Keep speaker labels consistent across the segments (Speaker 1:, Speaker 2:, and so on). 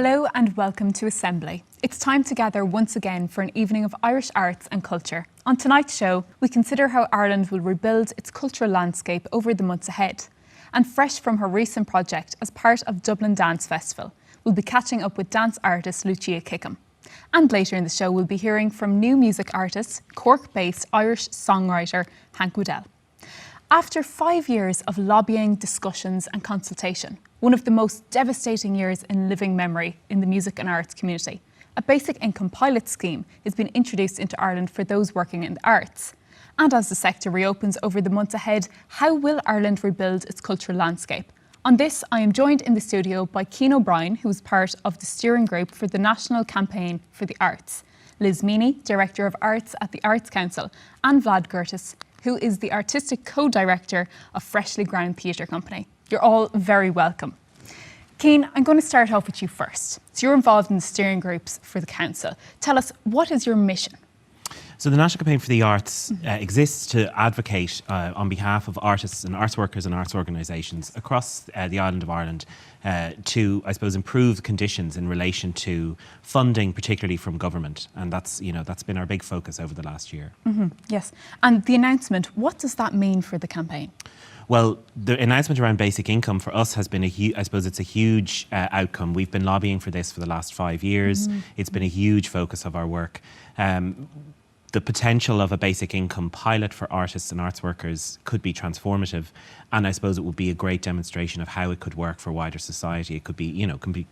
Speaker 1: Hello and welcome to Assembly. It's time to gather once again for an evening of Irish arts and culture. On tonight's show, we consider how Ireland will rebuild its cultural landscape over the months ahead. And fresh from her recent project as part of Dublin Dance Festival, we'll be catching up with dance artist Lucia Kickham. And later in the show, we'll be hearing from new music artist, Cork-based Irish songwriter Hank Woodell. After 5 years of lobbying, discussions and consultation, one of the most devastating years in living memory in the music and arts community, a basic income pilot scheme has been introduced into Ireland for those working in the arts. And as the sector reopens over the months ahead, how will Ireland rebuild its cultural landscape? On this, I am joined in the studio by Cian O'Brien, who is part of the steering group for the National Campaign for the Arts, Liz Meaney, Director of Arts at the Arts Council, and Vlad Gurdis, who is the Artistic Co-Director of Freshly Ground Theatre Company. You're all very welcome. Cian, I'm going to start off with you first. So you're involved in the steering groups for the council. Tell us, what is your mission?
Speaker 2: So the National Campaign for the Arts exists to advocate on behalf of artists and arts workers and arts organisations across the island of Ireland to, I suppose, improve conditions in relation to funding, particularly from government. And that's been our big focus over the last year.
Speaker 1: Yes. And the announcement, what does that mean for the campaign?
Speaker 2: Well, the announcement around basic income for us has been I suppose it's a huge outcome. We've been lobbying for this for the last 5 years. It's been a huge focus of our work. The potential of a basic income pilot for artists and arts workers could be transformative, and I suppose it would be a great demonstration of how it could work for wider society. It could be, can be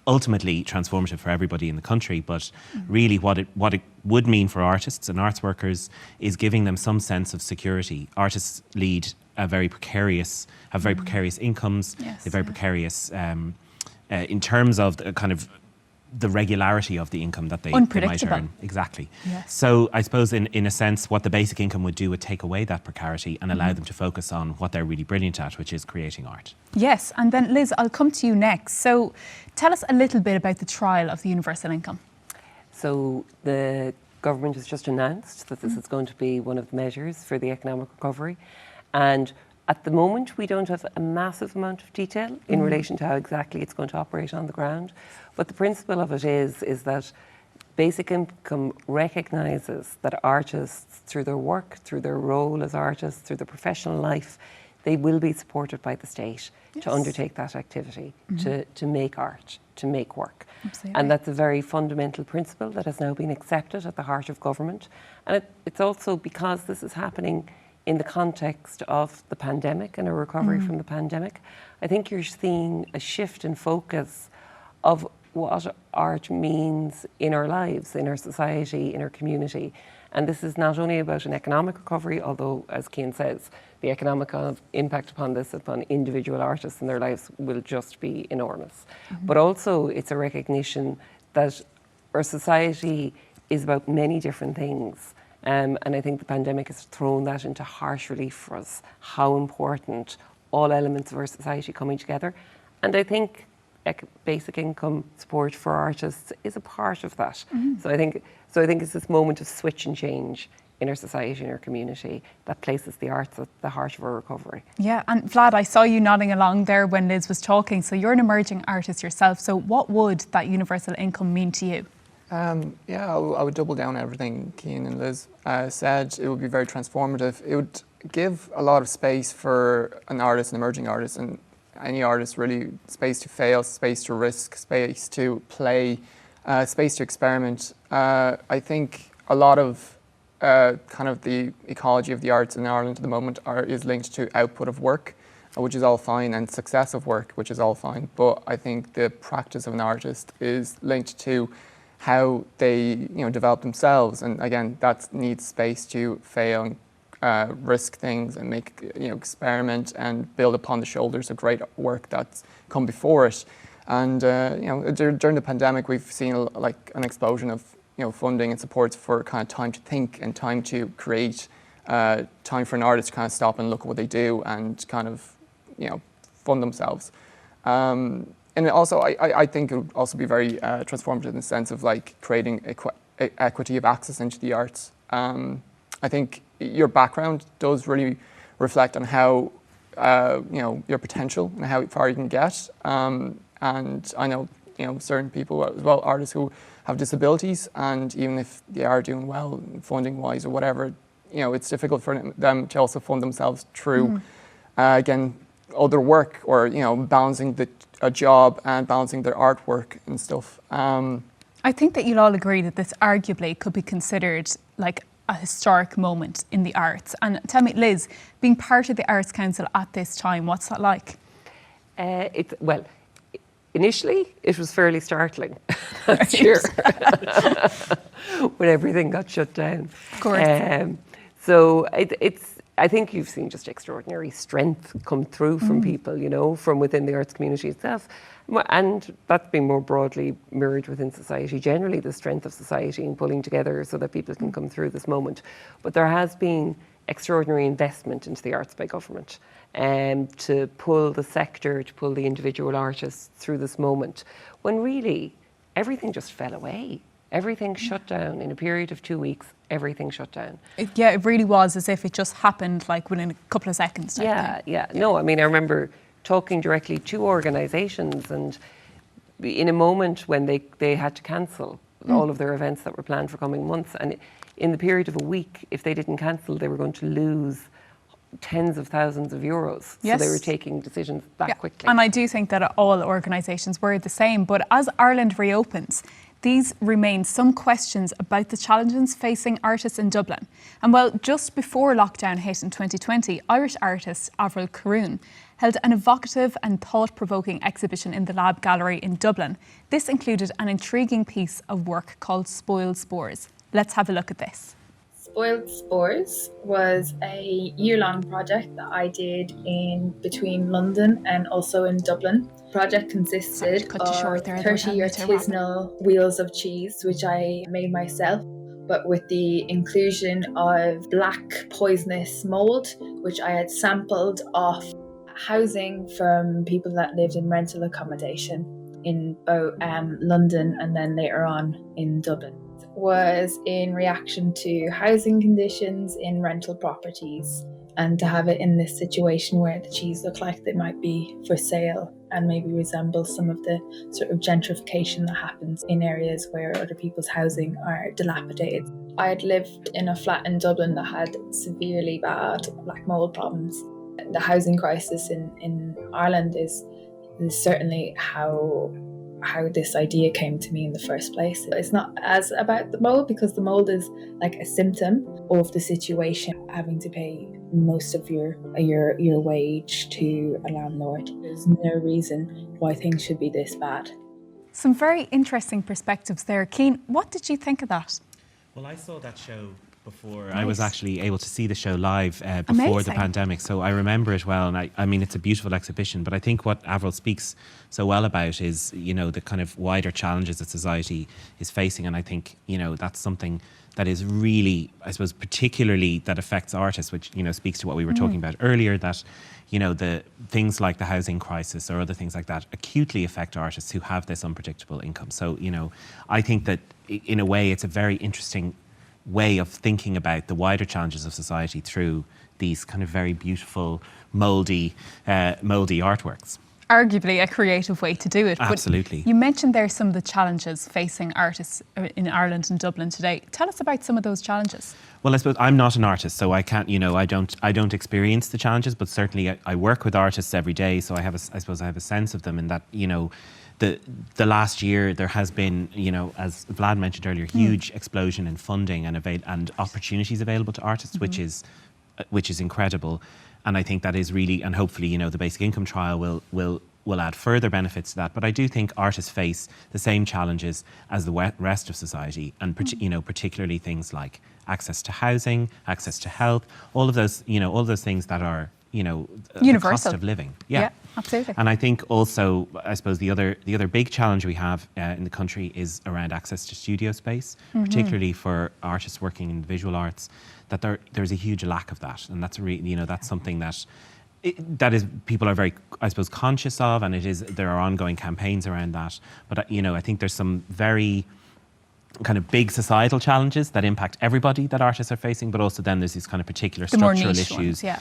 Speaker 2: ultimately transformative for everybody in the country, but really what it would mean for artists and arts workers is giving them some sense of security. Artists lead have very precarious incomes.
Speaker 1: Yes,
Speaker 2: they're very precarious in terms of the kind of the regularity of the income that they might earn. Exactly.
Speaker 1: Yes.
Speaker 2: So I suppose in a sense what the basic income would do would take away that precarity and allow them to focus on what they're really brilliant at, which is creating art.
Speaker 1: Yes, and then Liz, I'll come to you next. So tell us a little bit about the trial of the universal income.
Speaker 3: So the government has just announced that this is going to be one of the measures for the economic recovery. And at the moment, we don't have a massive amount of detail in relation to how exactly it's going to operate on the ground. But the principle of it is that basic income recognises that artists, through their work, through their role as artists, through their professional life, they will be supported by the state to undertake that activity, to make art, to make work.
Speaker 1: Absolutely.
Speaker 3: And that's a very fundamental principle that has now been accepted at the heart of government. And it's also because this is happening in the context of the pandemic and a recovery from the pandemic. I think you're seeing a shift in focus of what art means in our lives, in our society, in our community. And this is not only about an economic recovery, although, as Cian says, the economic impact upon this, upon individual artists and their lives will just be enormous. But also it's a recognition that our society is about many different things. And I think the pandemic has thrown that into harsh relief for us, how important all elements of our society coming together. And I think basic income support for artists is a part of that. So I think it's this moment of switch and change in our society, in our community, that places the arts at the heart of our recovery.
Speaker 1: Yeah, and Vlad, I saw you nodding along there when Liz was talking. So you're an emerging artist yourself. So what would that universal income mean to you?
Speaker 4: I would double down on everything Cian and Liz said. It would be very transformative. It would give a lot of space for an artist, an emerging artist, and any artist really, space to fail, space to risk, space to play, space to experiment. I think a lot of kind of the ecology of the arts in Ireland at the moment is linked to output of work, which is all fine, and success of work, which is all fine. But I think the practice of an artist is linked to how they develop themselves, and again that needs space to fail and risk things and make experiment and build upon the shoulders of great work that's come before it. And during the pandemic we've seen like an explosion of funding and supports for kind of time to think and time to create, time for an artist to kind of stop and look at what they do and kind of fund themselves. And also, I think it would also be very transformative in the sense of like creating equity of access into the arts. I think your background does really reflect on how your potential and how far you can get. And I know certain people as well, artists who have disabilities, and even if they are doing well funding wise or whatever, it's difficult for them to also fund themselves through again other work, or balancing a job and balancing their artwork and stuff.
Speaker 1: I think that you'll all agree that this arguably could be considered like a historic moment in the arts. And tell me, Liz, being part of the Arts Council at this time, what's that like?
Speaker 3: Initially it was fairly startling last year when everything got shut down.
Speaker 1: Of course.
Speaker 3: So I think you've seen just extraordinary strength come through from people, from within the arts community itself. And that's been more broadly mirrored within society generally, the strength of society in pulling together so that people can come through this moment. But there has been extraordinary investment into the arts by government to pull the sector, to pull the individual artists through this moment, when really everything just fell away. Everything shut down in a period of 2 weeks. Everything shut down.
Speaker 1: It really was as if it just happened like within a couple of seconds.
Speaker 3: Yeah. No, I mean, I remember talking directly to organisations, and in a moment when they had to cancel all of their events that were planned for coming months, and in the period of a week, if they didn't cancel, they were going to lose tens of thousands of euros.
Speaker 1: Yes.
Speaker 3: So they were taking decisions that quickly.
Speaker 1: And I do think that all organisations were the same. But as Ireland reopens, these remain some questions about the challenges facing artists in Dublin. And well, just before lockdown hit in 2020, Irish artist Avril Caroon held an evocative and thought-provoking exhibition in the Lab Gallery in Dublin. This included an intriguing piece of work called Spoiled Spores. Let's have a look at this.
Speaker 5: Spoiled Spores was a year-long project that I did in between London and also in Dublin. The project consisted of 30 artisanal wheels of cheese, which I made myself, but with the inclusion of black poisonous mould, which I had sampled off housing from people that lived in rental accommodation in both London and then later on in Dublin. Was in reaction to housing conditions in rental properties, and to have it in this situation where the cheese look like they might be for sale and maybe resemble some of the sort of gentrification that happens in areas where other people's housing are dilapidated. I had lived in a flat in Dublin that had severely bad black mold problems. The housing crisis in Ireland is certainly how this idea came to me in the first place. It's not as about the mold, because the mold is like a symptom of the situation, having to pay most of your wage to a landlord. There's no reason why things should be this bad.
Speaker 1: Some very interesting perspectives there. Cian, what did you think of that?
Speaker 2: Well, I saw that show before. Nice. I was actually able to see the show live before the pandemic, so I remember it well. And I mean, it's a beautiful exhibition, but I think what Avril speaks so well about is, the kind of wider challenges that society is facing. And I think, that's something that is really, I suppose, particularly that affects artists, which, speaks to what we were talking about earlier, that, the things like the housing crisis or other things like that acutely affect artists who have this unpredictable income. So, I think that in a way it's a very interesting way of thinking about the wider challenges of society through these kind of very beautiful, mouldy artworks.
Speaker 1: Arguably a creative way to do it.
Speaker 2: Absolutely.
Speaker 1: But you mentioned there some of the challenges facing artists in Ireland and Dublin today. Tell us about some of those challenges. Well,
Speaker 2: I suppose I'm not an artist, so I can't, I don't experience the challenges, but certainly I work with artists every day, so I suppose I have a sense of them, in that, the last year there has been, as Vlad mentioned earlier, huge explosion in funding and opportunities available to artists, which is incredible. And I think that is really, and hopefully, the basic income trial will add further benefits to that. But I do think artists face the same challenges as the rest of society, and particularly things like access to housing, access to health, all of those things that are,
Speaker 1: universal.
Speaker 2: The cost of living.
Speaker 1: Yeah, absolutely.
Speaker 2: And I think also, I suppose the other big challenge we have in the country is around access to studio space, particularly for artists working in visual arts. That there's a huge lack of that, and that's really, that's something that people are very, I suppose, conscious of, and there are ongoing campaigns around that. But I think there's some very kind of big societal challenges that impact everybody that artists are facing, but also then there's these kind of particular
Speaker 1: The more
Speaker 2: structural
Speaker 1: niche
Speaker 2: issues
Speaker 1: ones,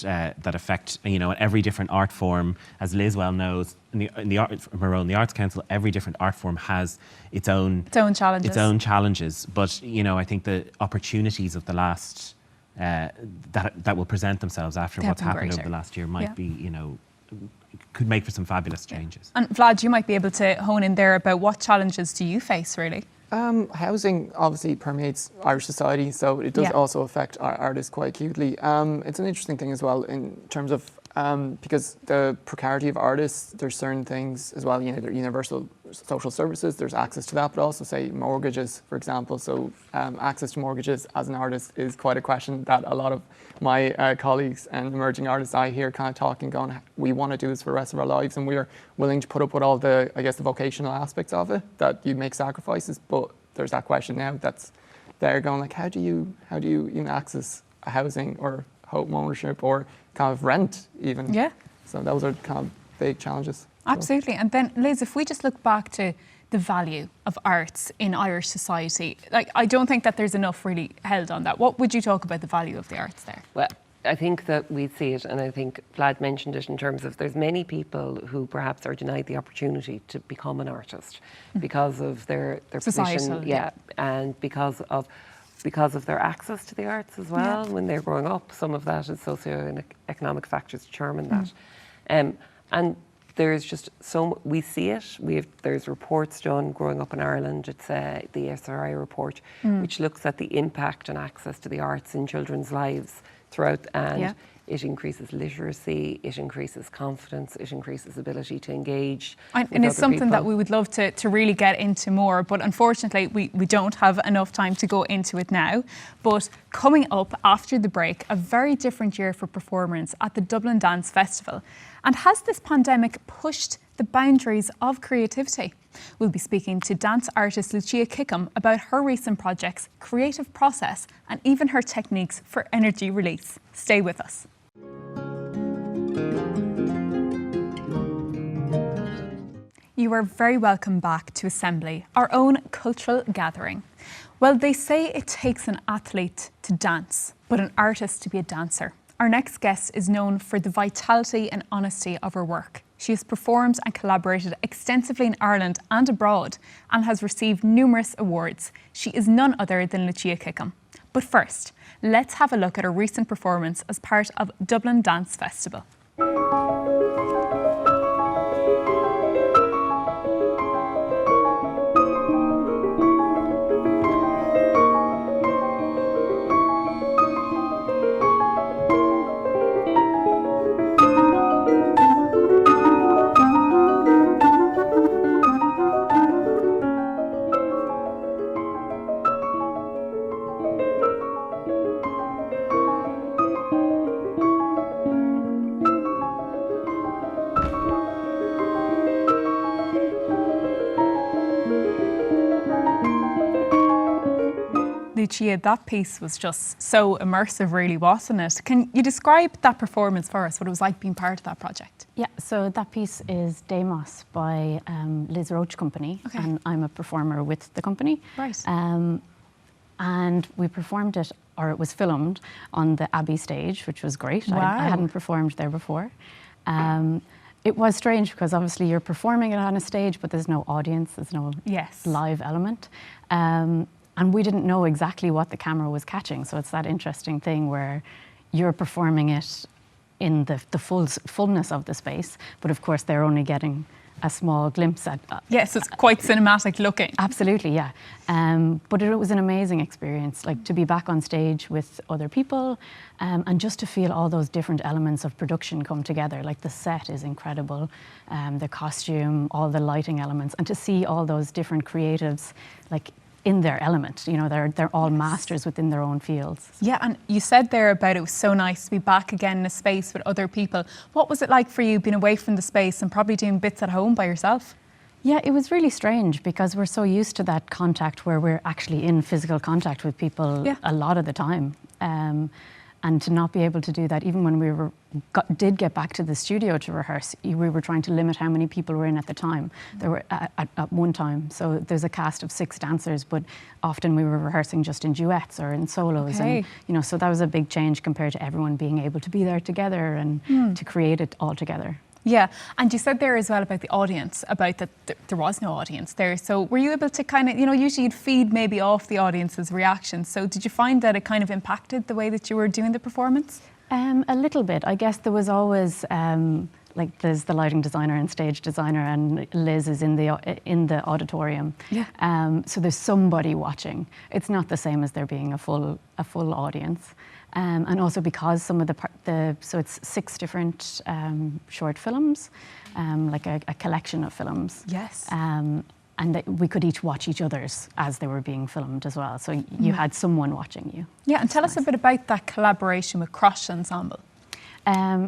Speaker 1: yeah.
Speaker 2: that affect, every different art form, as Liz well knows, from her own, the Arts Council, every different art form has its own challenges. But I think the opportunities of the last that will present themselves after what's happened over the last year might be, could make for some fabulous changes.
Speaker 1: And Vlad, you might be able to hone in there about what challenges do you face, really?
Speaker 4: Housing obviously permeates Irish society, so it does also affect our artists quite acutely. It's an interesting thing as well in terms of because the precarity of artists, there's certain things as well, there are universal social services, there's access to that, but also say mortgages, for example. So access to mortgages as an artist is quite a question that a lot of my colleagues and emerging artists I hear kind of talking, going, we want to do this for the rest of our lives and we're willing to put up with all the, I guess, the vocational aspects of it, that you make sacrifices, but there's that question now that's there going like, how do you even access a housing or home ownership or kind of rent even?
Speaker 1: Yeah.
Speaker 4: So those are kind of big challenges.
Speaker 1: Absolutely. And then Liz, if we just look back to the value of arts in Irish society, I don't think that there's enough really held on that. What would you talk about the value of the arts there?
Speaker 3: Well, I think that we see it, and I think Vlad mentioned it in terms of there's many people who perhaps are denied the opportunity to become an artist because of their position, and because of their access to the arts as well. When they're growing up, some of that is socio-economic factors determine that. And there's just we see it. There's reports done growing up in Ireland. It's the SRI report, which looks at the impact and access to the arts in children's lives throughout, and it increases literacy, it increases confidence, it increases ability to engage.
Speaker 1: And it's something that we would love to really get into more, but unfortunately we don't have enough time to go into it now. But coming up after the break, a very different year for performance at the Dublin Dance Festival. And has this pandemic pushed the boundaries of creativity? We'll be speaking to dance artist Lucia Kickham about her recent projects, creative process, and even her techniques for energy release. Stay with us. You are very welcome back to Assembly, our own cultural gathering. Well, they say it takes an athlete to dance, but an artist to be a dancer. Our next guest is known for the vitality and honesty of her work. She has performed and collaborated extensively in Ireland and abroad and has received numerous awards. She is none other than Lucia Kickham. But first, let's have a look at her recent performance as part of Dublin Dance Festival. Lucia, that piece was just so immersive, really, wasn't it? Can you describe that performance for us, what it was like being part of that project?
Speaker 6: Yeah, so that piece is Demos by Liz Roach Company, and I'm a performer with the company.
Speaker 1: Right.
Speaker 6: And we performed it, or it was filmed, on the Abbey stage, which was great.
Speaker 1: Wow.
Speaker 6: I hadn't performed there before. It was strange because obviously you're performing it on a stage, but there's no audience, there's no live element. And we didn't know exactly what the camera was catching. So it's that interesting thing where you're performing it in the fullness of the space, but of course they're only getting a small glimpse at...
Speaker 1: Yes, it's quite cinematic looking.
Speaker 6: Absolutely, yeah. But it was an amazing experience, like to be back on stage with other people and just to feel all those different elements of production come together. Like the set is incredible, the costume, all the lighting elements, and to see all those different creatives like in their element, you know, they're all masters within their own fields.
Speaker 1: Yeah, and you said there about it was so nice to be back again in a space with other people. What was it like for you being away from the space and probably doing bits at home by yourself?
Speaker 6: Yeah, it was really strange because we're so used to that contact where we're actually in physical contact with people a lot of the time. And to not be able to do that, even when we did get back to the studio to rehearse, we were trying to limit how many people were in at the time. There were at one time. So there's a cast of 6 dancers, but often we were rehearsing just in duets or in solos.
Speaker 1: Okay.
Speaker 6: And, you know, so that was a big change compared to everyone being able to be there together and to create it all together.
Speaker 1: Yeah, and you said there as well about the audience, about that there was no audience there. So were you able to kind of, you know, usually you'd feed maybe off the audience's reactions. So did you find that it kind of impacted the way that you were doing the performance?
Speaker 6: A little bit. I guess there was always, like there's the lighting designer and stage designer, and Liz is in the auditorium.
Speaker 1: Yeah.
Speaker 6: So there's somebody watching. It's not the same as there being a full audience. And also because some of so it's 6 different short films, like a collection of films.
Speaker 1: Yes.
Speaker 6: And that we could each watch each other's as they were being filmed as well. So you had someone watching you.
Speaker 1: Yeah, and tell us a bit about that collaboration with Crash Ensemble.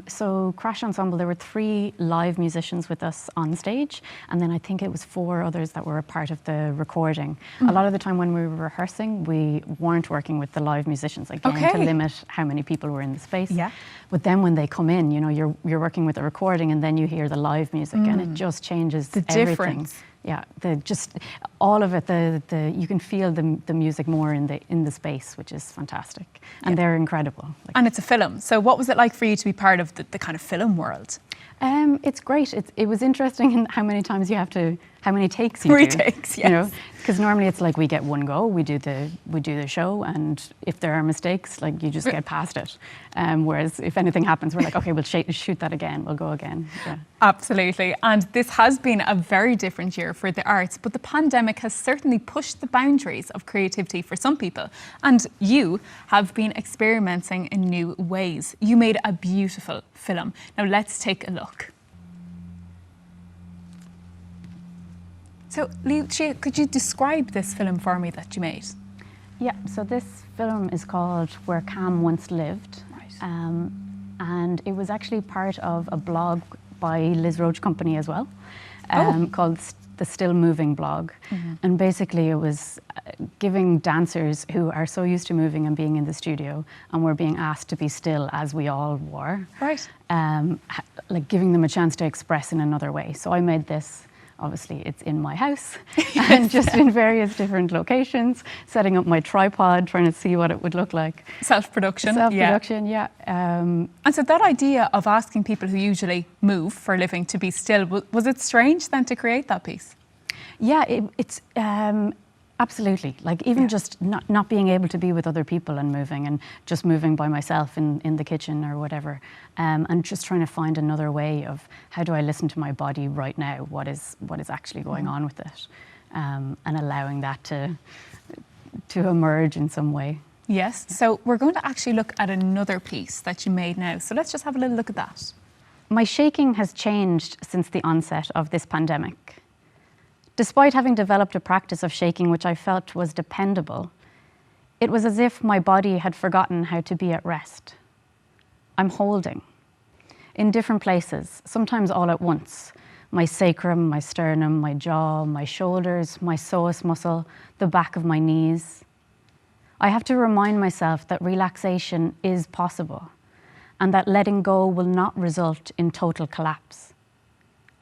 Speaker 6: So Crash Ensemble, there were 3 live musicians with us on stage, and then I think it was 4 others that were a part of the recording. A lot of the time when we were rehearsing, we weren't working with the live musicians, again, to limit how many people were in the space.
Speaker 1: Yeah.
Speaker 6: But then when they come in, you know, you're working with the recording, and then you hear the live music, and it just changes
Speaker 1: the
Speaker 6: everything.
Speaker 1: difference.
Speaker 6: Yeah, just all of it. You can feel the music more in the space, which is fantastic, and they're incredible.
Speaker 1: And it's a film. So what was it like for you to be part of the kind of film world?
Speaker 6: It's great. It was interesting in how many times you have to, how many takes you do.
Speaker 1: Retakes, yes.
Speaker 6: You know, because normally it's like we get one go, we do the show, and if there are mistakes, like you just get past it. Whereas if anything happens, we're like, okay, we'll shoot that again, we'll go again. Yeah.
Speaker 1: Absolutely. And this has been a very different year for the arts, but the pandemic has certainly pushed the boundaries of creativity for some people. And you have been experimenting in new ways. You made a beautiful film. Now let's take a look. So, Lucia, could you describe this film for me that you made?
Speaker 6: Yeah, so this film is called Where Cam Once Lived.
Speaker 1: Right.
Speaker 6: And it was actually part of a blog by Liz Roach Company as well, called the Still Moving blog. And basically it was giving dancers who are so used to moving and being in the studio and were being asked to be still, as we all were,
Speaker 1: Right.
Speaker 6: like giving them a chance to express in another way. So I made this. Obviously, it's in my house and just in various different locations, setting up my tripod, trying to see what it would look like.
Speaker 1: Self-production.
Speaker 6: Self-production, yeah.
Speaker 1: And so that idea of asking people who usually move for a living to be still, was it strange then to create that piece?
Speaker 6: Yeah, it's absolutely. Like even just not being able to be with other people and moving, and just moving by myself in the kitchen or whatever, and just trying to find another way of how do I listen to my body right now? What is actually going on with it, and allowing that to emerge in some way.
Speaker 1: Yes. So we're going to actually look at another piece that you made now. So let's just have a little look at that.
Speaker 6: My shaking has changed since the onset of this pandemic. Despite having developed a practice of shaking which I felt was dependable, it was as if my body had forgotten how to be at rest. I'm holding, in different places, sometimes all at once, my sacrum, my sternum, my jaw, my shoulders, my psoas muscle, the back of my knees. I have to remind myself that relaxation is possible and that letting go will not result in total collapse.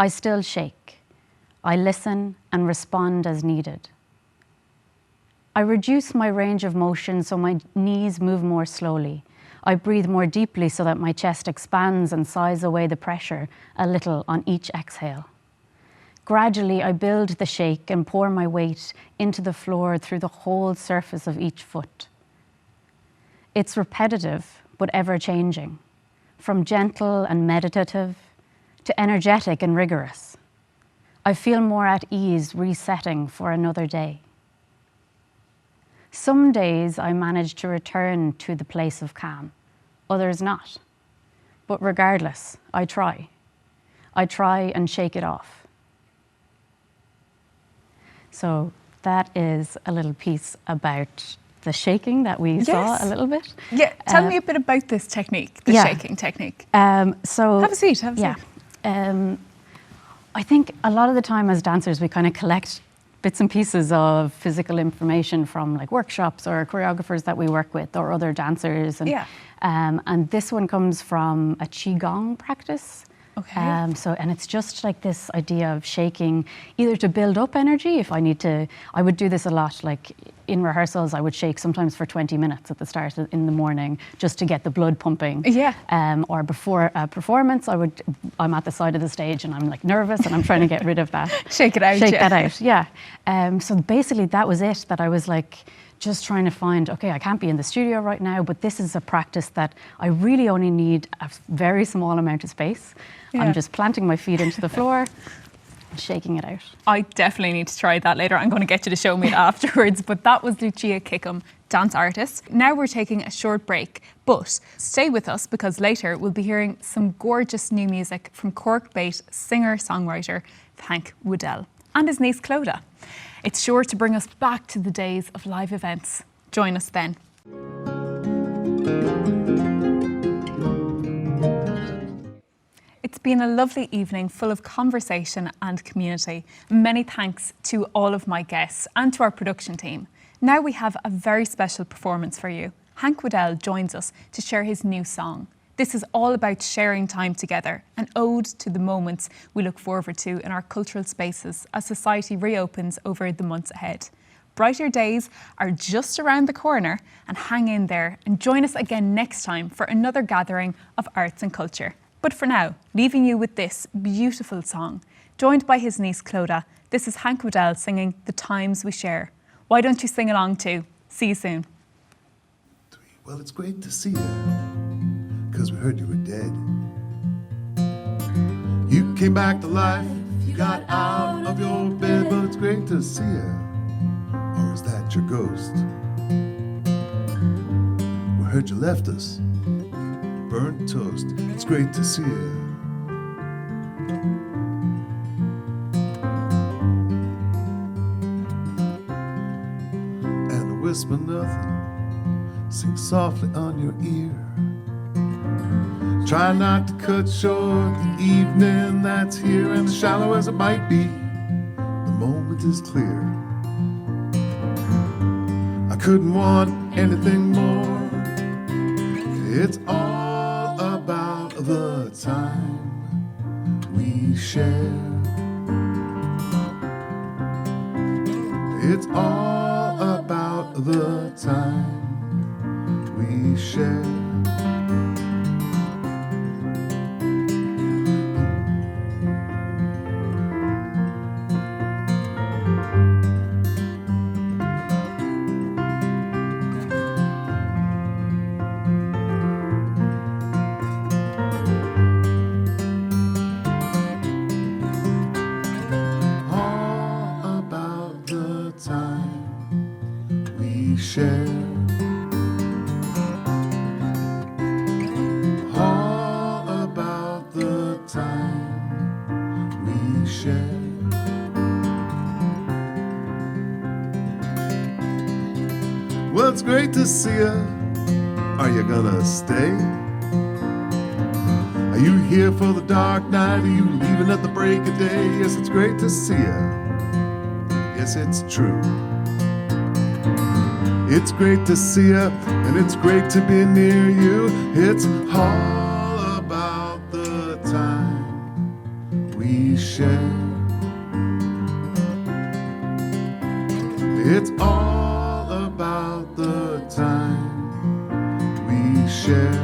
Speaker 6: I still shake. I listen and respond as needed. I reduce my range of motion so my knees move more slowly. I breathe more deeply so that my chest expands and sighs away the pressure a little on each exhale. Gradually, I build the shake and pour my weight into the floor through the whole surface of each foot. It's repetitive, but ever-changing, from gentle and meditative to energetic and rigorous. I feel more at ease resetting for another day. Some days I manage to return to the place of calm, others not. But regardless, I try. I try and shake it off. So that is a little piece about the shaking that we saw a little bit.
Speaker 1: Yeah, tell me a bit about this technique, the shaking technique.
Speaker 6: So
Speaker 1: have a seat, have a seat.
Speaker 6: I think a lot of the time as dancers we kind of collect bits and pieces of physical information from like workshops or choreographers that we work with or other dancers. And this one comes from a Qigong practice.
Speaker 1: Okay.
Speaker 6: And it's just like this idea of shaking, either to build up energy, if I need to, I would do this a lot, like in rehearsals, I would shake sometimes for 20 minutes at the start in the morning, just to get the blood pumping.
Speaker 1: Yeah.
Speaker 6: Or before a performance, I'm at the side of the stage and I'm like nervous and I'm trying to get rid of that.
Speaker 1: Shake it out.
Speaker 6: Shake that out, yeah. So basically that was it, that I was like, just trying to find, okay, I can't be in the studio right now, but this is a practice that I really only need a very small amount of space. Yeah. I'm just planting my feet into the floor, shaking it out.
Speaker 1: I definitely need to try that later. I'm going to get you to show me it afterwards. But that was Lucia Kickham, dance artist. Now we're taking a short break, but stay with us because later we'll be hearing some gorgeous new music from Cork-based singer-songwriter Hank Woodell and his niece Clodagh. It's sure to bring us back to the days of live events. Join us then. It's been a lovely evening full of conversation and community. Many thanks to all of my guests and to our production team. Now we have a very special performance for you. Hank Woodell joins us to share his new song. This is all about sharing time together, an ode to the moments we look forward to in our cultural spaces as society reopens over the months ahead. Brighter days are just around the corner, and hang in there and join us again next time for another gathering of arts and culture. But for now, leaving you with this beautiful song. Joined by his niece Clodagh, this is Hank Woodell singing The Times We Share. Why don't you sing along too? See you soon.
Speaker 7: Well, it's great to see you, 'cause we heard you were dead. You came back to life, you got out of your bed. Well, it's great to see you, or is that your ghost? We heard you left us, burnt toast. It's great to see you. And I whisper nothing, sing softly on your ear. Try not to cut short the evening that's here, and as shallow as it might be, the moment is clear. I couldn't want anything more. It's all about the time we share. It's all about the time we share. Well, it's great to see you. Are you gonna stay? Are you here for the dark night? Are you leaving at the break of day? Yes, it's great to see you. Yes, it's true. It's great to see you, and it's great to be near you. It's all about the time we share. It's all about the time we share.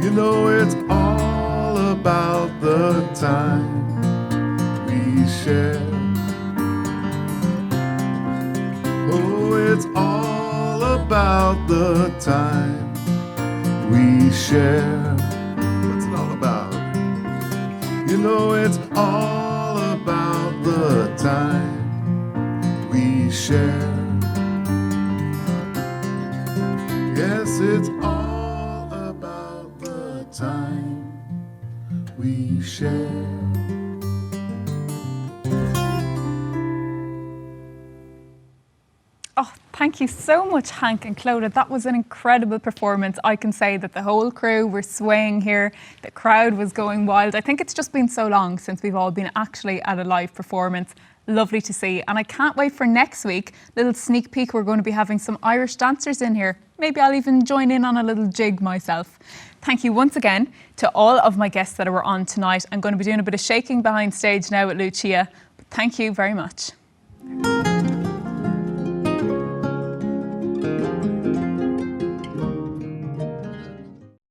Speaker 7: You know, it's all about the time we share. Oh, it's all about the time we share. What's it all about? You know, it's all about the time we share. Yes, it's all about the time we share.
Speaker 1: Oh, Thank you so much, Hank and Clodagh. That was an incredible performance. I can say that the whole crew were swaying here. The crowd was going wild. I think it's just been so long since we've all been actually at a live performance. Lovely to see. And I can't wait for next week. Little sneak peek, we're going to be having some Irish dancers in here. Maybe I'll even join in on a little jig myself. Thank you once again to all of my guests that were on tonight. I'm going to be doing a bit of shaking behind stage now with Lucia. But thank you very much.